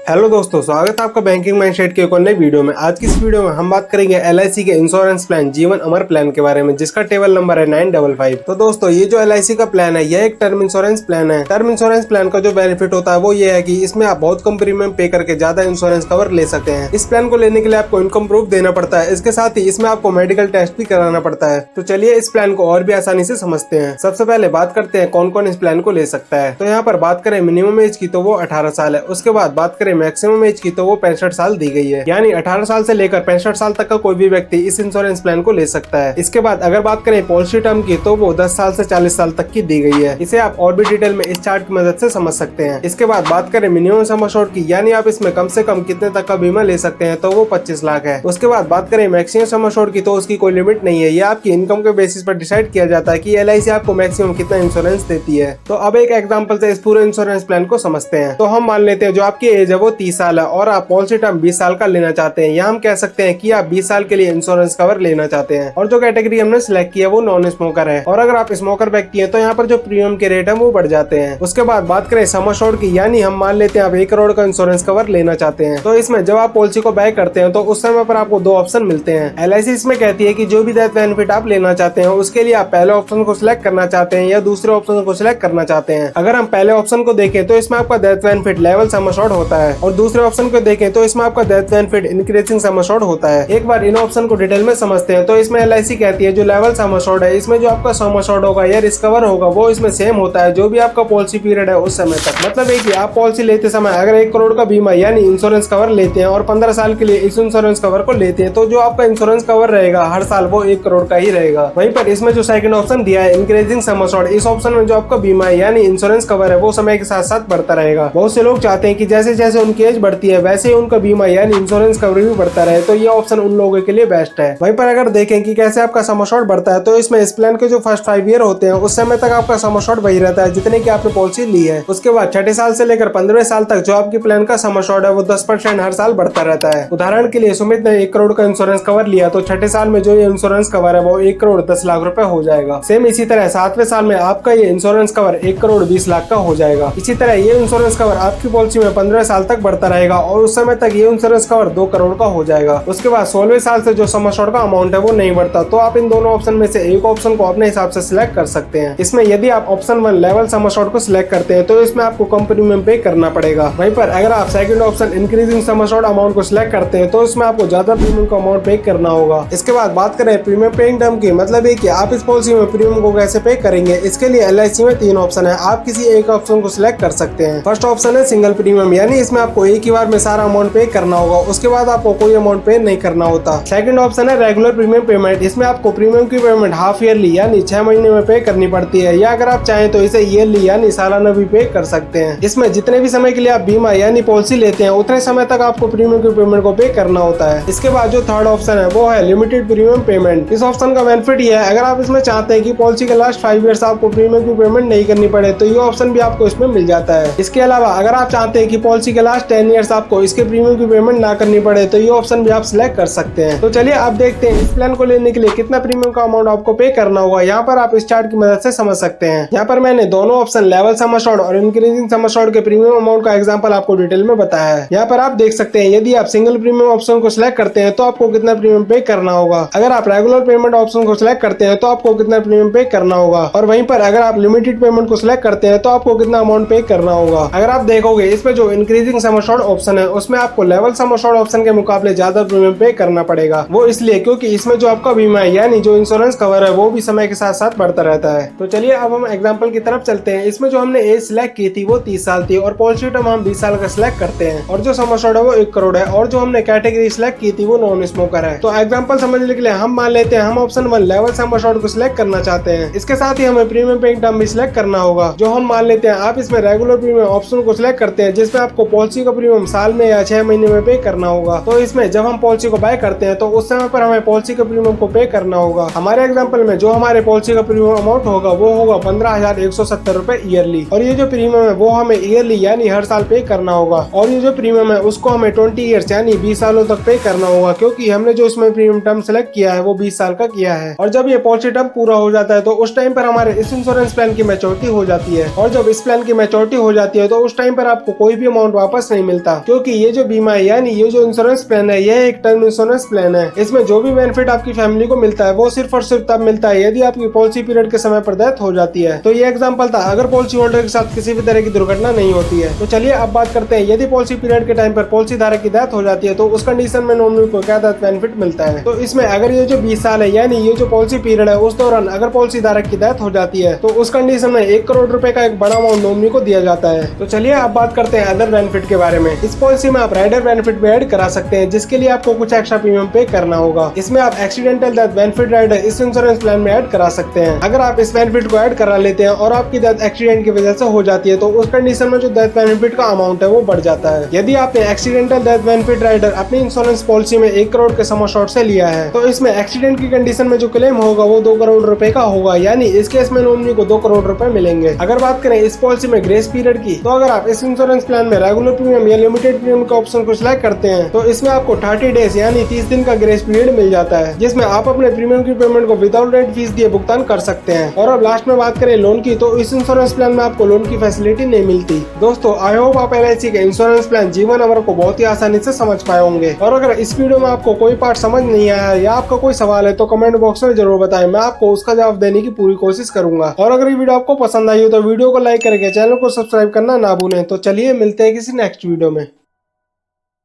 Hello दोस्तों, स्वागत है आपका बैंकिंग माइंडसेट के एक और नई वीडियो में। आज की इस वीडियो में हम बात करेंगे LIC के इंश्योरेंस प्लान जीवन अमर प्लान के बारे में, जिसका टेबल नंबर है 955। तो दोस्तों, ये जो LIC का प्लान है यह एक टर्म इंश्योरेंस प्लान है। टर्म इंश्योरेंस प्लान का जो बेनिफिट होता है वो ये है कि इसमें आप बहुत कम प्रीमियम पे करके ज्यादा इंश्योरेंस कवर ले सकते हैं। इस प्लान को लेने के लिए आपको इनकम प्रूफ देना पड़ता है। इसके साथ ही इसमें आपको मेडिकल टेस्ट भी कराना पड़ता है। तो चलिए इस प्लान को और भी आसानी से समझते हैं। सबसे पहले बात करते हैं कौन कौन इस प्लान को ले सकता है। तो यहाँ पर बात करें मिनिमम एज की तो वो 18 साल है। उसके बाद बात करें मैक्सिमम एज की तो वो 65 साल दी गई है, यानी 18 साल से लेकर 65 साल तक का कोई भी व्यक्ति इस इंश्योरेंस प्लान को ले सकता है। इसके बाद अगर बात करें पॉलिसी टर्म की तो वो 10 साल से 40 साल तक की दी गई है। इसे आप और भी डिटेल में इस चार्ट की मदद से समझ सकते हैं। इसके बाद बात करें मिनिमम सम एश्योर्ड की, यानी आप इसमें कम से कम कितने तक का बीमा ले सकते हैं, तो वो 25 लाख है। उसके बाद बात करें मैक्सिमम सम एश्योर्ड की तो उसकी कोई लिमिट नहीं है। ये आपकी इनकम के बेसिस पर डिसाइड किया जाता है कि LIC आपको मैक्सिमम कितना इंश्योरेंस देती है। तो अब एक एग्जांपल से इस पूरे इंश्योरेंस प्लान को समझते हैं। तो हम मान लेते हैं जो आपकी एज है वो 30 साल है और आप पॉलिसी टर्म 20 साल का लेना चाहते हैं, या हम कह सकते हैं कि आप 20 साल के लिए इंश्योरेंस कवर लेना चाहते हैं। और जो कैटेगरी हमने सिलेक्ट किया वो नॉन स्मोकर है। और अगर आप स्मोकर व्यक्ति हैं तो यहाँ पर जो प्रीमियम के रेट है वो बढ़ जाते हैं। उसके बाद बात करें सम एश्योर्ड की, यानी हम मान लेते हैं आप 1 करोड़ का इंश्योरेंस कवर लेना चाहते हैं। तो इसमें जब आप पॉलिसी को बाय करते हैं तो उस समय पर आपको 2 ऑप्शन मिलते हैं। LIC इसमें कहती है कि जो भी डेथ बेनिफिट आप लेना चाहते हैं उसके लिए आप पहले ऑप्शन को सिलेक्ट करना चाहते हैं या दूसरे ऑप्शन को सिलेक्ट करना चाहते हैं। अगर हम पहले ऑप्शन को देखें तो इसमें आपका death benefit level sum assured होता है, और दूसरे ऑप्शन को देखें तो इसमें आपका death benefit increasing sum assured होता है। एक बार इन ऑप्शन को डिटेल में समझते हैं। तो इसमें LIC कहती है जो लेवल सम एश्योर्ड है इसमें जो आपका सम एश्योर्ड होगा या रिस्क कवर होगा वो इसमें सेम होता है जो भी आपका पॉलिसी पीरियड है उस समय तक। मतलब है कि आप पॉलिसी लेते समय अगर 1 करोड़ का बीमा यानी इंश्योरेंस कवर लेते हैं और 15 साल के लिए इस इंश्योरेंस कवर को लेते हैं, तो जो आपका इंश्योरेंस कवर रहेगा हर साल वो 1 करोड़ का ही रहेगा। वहीं पर इसमें जो सेकंड ऑप्शन दिया है इंक्रीजिंग सम एश्योर्ड, इस ऑप्शन में जो आपका बीमा है यानी इंश्योरेंस कवर है वो समय के साथ साथ बढ़ता रहेगा। बहुत से लोग चाहते हैं कि जैसे जैसे उनकी एज बढ़ती है वैसे ही उनका बीमा यानी इंश्योरेंस कवर भी बढ़ता रहे, तो ये ऑप्शन उन लोगों के लिए बेस्ट है। वहीं पर अगर देखें कि कैसे आपका सम एश्योर्ड बढ़ता है, तो इसमें इस प्लान के जो फर्स्ट 5 ईयर होते हैं उस समय तक आपका सम एश्योर्ड वही रहता है जितने की आपने पॉलिसी ली है। उसके बाद 6 साल से लेकर 15वें साल तक जो आपकी प्लान का सम एश्योर्ड है वो 10% हर साल बढ़ता रहता है। उदाहरण के लिए सुमित ने 1 करोड़ का इंश्योरेंस कवर लिया तो 6 साल में जो ये इंश्योरेंस कवर है वो 1 करोड़ 10 लाख रुपए हो जाएगा। सेम इसी तरह 7वें साल में आपका ये इंश्योरेंस कवर 1 करोड़ 20 लाख का हो जाएगा। इसी तरह ये इंश्योरेंस कवर आपकी पॉलिसी में 15 साल तक बढ़ता रहेगा और उस समय तक ये इंश्योरेंस कवर 2 करोड़ का हो जाएगा। उसके बाद 16वें साल से जो सम एश्योर्ड का अमाउंट है वो नहीं बढ़ता। तो आप इन दोनों ऑप्शन में से एक ऑप्शन को अपने हिसाब से सिलेक्ट कर सकते हैं। इसमें यदि आप ऑप्शन 1 लेवल सम एश्योर्ड को सिलेक्ट करते हैं तो इसमें आपको कम प्रीमियम पे करना पड़ेगा। वहीं पर अगर आप second option increasing sum assured amount को सिलेक्ट करते हैं तो इसमें आपको ज्यादा प्रीमियम का अमाउंट पे करना होगा। इसके बाद बात करें प्रीमियम पेइंग टर्म की, मतलब है कि आप इस पॉलिसी में प्रीमियम को कैसे पे करेंगे। इसके लिए LIC में 3 ऑप्शन है, आप किसी एक ऑप्शन को सिलेक्ट कर सकते हैं। फर्स्ट ऑप्शन है सिंगल प्रीमियम, यानी इसमें आपको एक ही बार में सारा अमाउंट पे करना होगा, उसके बाद आपको कोई अमाउंट पे नहीं करना होता। सेकंड ऑप्शन है रेगुलर प्रीमियम पेमेंट, इसमें आपको प्रीमियम की पेमेंट हाफ ईयरली यानी 6 महीने में पे करनी पड़ती है, या अगर आप चाहें तो इसे ईयरली यानी सालाना भी पे कर सकते हैं। इसमें जितने भी समय के लिए आप बीमा यानी पॉलिसी लेते हैं उतने समय तक आपको प्रीमियम की पेमेंट को पे करना होता है। इसके बाद जो थर्ड ऑप्शन है वो है लिमिटेड प्रीमियम पेमेंट। इस ऑप्शन का बेनिफिट ये है अगर आप इसमें चाहते हैं कि पॉलिसी के लास्ट 5 ईयर्स आपको प्रीमियम की पेमेंट नहीं करनी पड़े तो ये ऑप्शन भी आपको इसमें मिल जाता है। इसके अलावा अगर आप चाहते हैं कि पॉलिसी के लास्ट 10 ईयर्स आपको इसके प्रीमियम की पेमेंट ना करनी पड़े तो ये ऑप्शन भी आप सिलेक्ट कर सकते हैं। तो चलिए अब देखते हैं इस प्लान को लेने के लिए कितना प्रीमियम का अमाउंट आपको पे करना होगा। यहाँ पर आप इस चार्ट की मदद से समझ सकते हैं। यहाँ पर मैंने दोनों ऑप्शन लेवल सम एश्योर्ड और इंक्रीजिंग सम एश्योर्ड के प्रीमियम अमाउंट का एग्जांपल आपको डिटेल में बताया है। यहाँ पर आप देख सकते हैं यदि आप सिंगल प्रीमियम ऑप्शन को सिलेक्ट करते हैं तो आपको कितना प्रीमियम पे करना होगा। अगर आप रेगुलर पेमेंट ऑप्शन को सिलेक्ट करते हैं तो आपको कितना प्रीमियम पे करना होगा, और वहीं पर अगर आप लिमिटेड पेमेंट को सिलेक्ट करते हैं तो आपको कितना अमाउंट पे करना होगा। अगर आप देखोगे इसमें जो इंक्रीजिंग सम एश्योर्ड ऑप्शन है उसमें आपको लेवल सम एश्योर्ड ऑप्शन के मुकाबले ज्यादा प्रीमियम पे करना पड़ेगा। वो इसलिए क्योंकि इसमें जो आपका बीमा है यानी जो इंश्योरेंस कवर है वो भी समय के साथ साथ बढ़ता रहता है। तो चलिए अब हम एग्जांपल की तरफ चलते हैं। इसमें जो हमने एज सिलेक्ट की थी वो 30 साल थी और पॉलिसी टर्म हम 20 साल का सिलेक्ट करते हैं, और जो सम एश्योर्ड है वो 1 करोड़ है, और जो हमने कैटेगरी सिलेक्ट की थी वो नॉन स्मोकर है। तो एग्जांपल समझने के लिए हम मान लेते हैं हम ऑप्शन 1 लेवल सम एश्योर्ड को सिलेक्ट करना चाहते हैं। इसके साथ ही हमें प्रीमियम पेइंग टर्म भी सिलेक्ट करना होगा। जो हम मान लेते हैं आप इसमें रेगुलर प्रीमियम ऑप्शन को सिलेक्ट करते हैं जिसमें आपको पॉलिसी का प्रीमियम साल में या 6 महीने में पे करना होगा। तो इसमें जब हम पॉलिसी को बाय करते हैं तो उस समय पर हमें पॉलिसी का प्रीमियम को पे करना होगा। हमारे एग्जांपल में जो हमारे पॉलिसी का प्रीमियम अमाउंट होगा वो होगा 15,170 रुपए ईयरली, और ये जो प्रीमियम है वो हमें ईयरली यानी हर साल पे करना होगा। और ये जो प्रीमियम है उसको हमें 20 ईयर्स यानी 20 सालों तक पे करना होगा, क्योंकि हमने जो इसमें प्रीमियम टर्म सेलेक्ट किया है वो 20 साल का किया है। और जब ये पॉलिसी टर्म पूरा हो जाता है तो उस टाइम पर हमारे इस इंश्योरेंस प्लान की मैच्योरिटी हो जाती है, और जब इस प्लान की मैच्योरिटी हो जाती है तो उस टाइम पर आपको कोई भी अमाउंट वापस वापस नहीं मिलता, क्योंकि ये जो बीमा है यानी ये जो इंश्योरेंस प्लान है यह एक टर्म इंश्योरेंस प्लान है। इसमें जो भी बेनिफिट आपकी फैमिली को मिलता है वो सिर्फ और सिर्फ तब मिलता है यदि आपकी पॉलिसी पीरियड के समय पर डेथ हो जाती है। तो ये एग्जांपल था अगर पॉलिसी होल्डर के साथ किसी भी तरह की दुर्घटना नहीं होती है। तो चलिए अब बात करते हैं यदि पॉलिसी पीरियड के टाइम पर पॉलिसी धारक की डेथ हो जाती है तो उस कंडीशन में नॉमिनी को क्या डेथ बेनिफिट मिलता है। तो इसमें अगर ये जो 20 साल है यानी ये जो पॉलिसी पीरियड है उस दौरान अगर पॉलिसी धारक की डेथ हो जाती है तो उस कंडीशन में 1 करोड़ रुपए का एक बड़ा अमाउंट नॉमिनी को दिया जाता है। तो चलिए अब बात करते हैं अदर बेनिफिट के बारे में। इस पॉलिसी में आप राइडर बेनिफिट भी ऐड करा सकते हैं, जिसके लिए आपको कुछ एक्स्ट्रा प्रीमियम पे करना होगा। इसमें आप एक्सीडेंटल डेथ बेनिफिट राइडर इस इंश्योरेंस प्लान में ऐड करा सकते हैं। अगर आप इस बेनिफिट को ऐड करा लेते हैं और आपकी डेथ एक्सीडेंट की वजह से हो जाती है तो उस कंडीशन में जो डेथ बेनिफिट का अमाउंट है वो बढ़ जाता है। यदि आपने एक्सीडेंटल डेथ बेनिफिट राइडर अपनी इंश्योरेंस पॉलिसी में 1 करोड़ के सम अश्योर्ड से लिया है तो इसमें एक्सीडेंट की कंडीशन में जो क्लेम होगा वो 2 करोड़ रुपए का होगा, यानी इस केस में नॉमिनी को 2 करोड़ रुपए मिलेंगे। अगर बात करें इस पॉलिसी में ग्रेस पीरियड की, तो अगर आप इस इंश्योरेंस प्लान में रेगुलर प्रीमियम या लिमिटेड प्रीमियम के ऑप्शन को सिलेक्ट करते हैं तो इसमें आपको 30 डेज यानी 30 दिन का ग्रेस पीरियड मिल जाता है, जिसमें आप अपने प्रीमियम की पेमेंट को विदाउट लेट फीस दिए भुगतान कर सकते हैं। और अब लास्ट में बात करें लोन की, तो इस इंश्योरेंस प्लान में आपको लोन की फैसिलिटी नहीं मिलती। दोस्तों आई होप आप LIC के इंश्योरेंस प्लान जीवन अमर को बहुत ही आसानी से समझ पाए होंगे। और अगर इस वीडियो में आपको कोई पार्ट समझ नहीं आया या आपका कोई सवाल है तो कमेंट बॉक्स में जरूर बताएं, मैं आपको उसका जवाब देने की पूरी कोशिश करूंगा। और अगर ये वीडियो आपको पसंद आई हो तो वीडियो को लाइक करके चैनल को सब्सक्राइब करना ना भूलें। तो चलिए मिलते हैं किसी नेक्स्ट वीडियो में।